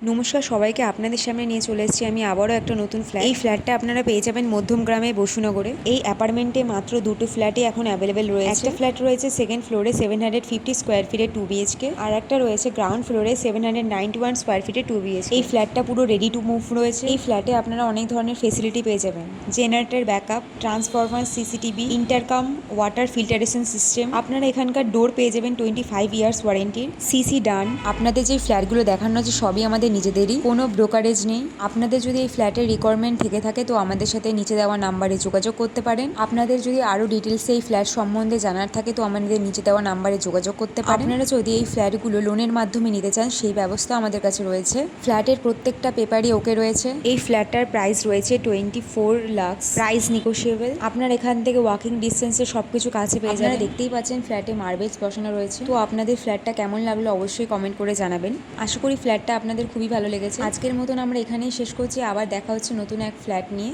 নমস্কার সবাইকে, আপনাদের সামনে নিয়ে চলে এসেছি আমি আবারও একটা নতুন ফ্ল্যাট। এই ফ্ল্যাটটা আপনারা পেয়ে যাবেন মধ্যমগ্রামে বসুনগরে। এই অ্যাপার্টমেন্টে মাত্র দুটো ফ্ল্যাটই এখন অ্যাভেলেবেল রয়েছে। একটা ফ্ল্যাট রয়েছে সেকেন্ড ফ্লোরে 750 স্কোয়ার ফিটে 2 BHK, আর একটা রয়েছে গ্রাউন্ড ফ্লোরে 791 স্কোয়ার ফিটে 2 BHK। এই ফ্ল্যাটটা পুরো রেডি টু মুভ রয়েছে। এই ফ্ল্যাটে আপনারা অনেক ধরনের ফেসিলিটি পেয়ে যাবেন, generator backup, transformer, CCTV, intercom, water filtration system. আপনারা এখানকার ডোর পেয়ে যাবেন 25 ইয়ার্স ওয়ারেন্টির, সিসি ডান। আপনাদের যে ফ্ল্যাটগুলো দেখানো আছে সবই আমাদের নিজেদেরই, কোনো ব্রোকারেজ নেই। আপনাদের যদি এই ফ্ল্যাটের রিকোয়ারমেন্ট থেকে থাকে তো আমাদের সাথে নিচে দেওয়া নাম্বারে যোগাযোগ করতে পারেন। আপনাদের যদি আরও ডিটেলসে এই ফ্ল্যাট সম্বন্ধে জানার থাকে তো আমাদের নিচে দেওয়া নাম্বারে যোগাযোগ করতে পারেন। আপনারা যদি এই ফ্ল্যাটগুলো লোনের মাধ্যমে নিতে চান সেই ব্যবস্থা আমাদের কাছে রয়েছে। ফ্ল্যাটের প্রত্যেকটা পেপারই ওকে রয়েছে। এই ফ্ল্যাটটার প্রাইস রয়েছে 24 লাখ, প্রাইস নেগোশিয়েবল। আপনার এখান থেকে ওয়াকিং ডিস্টেন্সে সবকিছু কাছে পেয়ে যাবেন। আপনারা দেখতেই পাচ্ছেন ফ্ল্যাটে মার্বেলস বসানো রয়েছে। তো আপনাদের ফ্ল্যাটটা কেমন লাগলো অবশ্যই কমেন্ট করে জানাবেন। আশা করি ফ্ল্যাটটা আপনাদের খুবই ভালো লেগেছে। আজকের মতন আমরা এখানেই শেষ করছি, আবার দেখা হচ্ছে নতুন এক ফ্ল্যাট নিয়ে।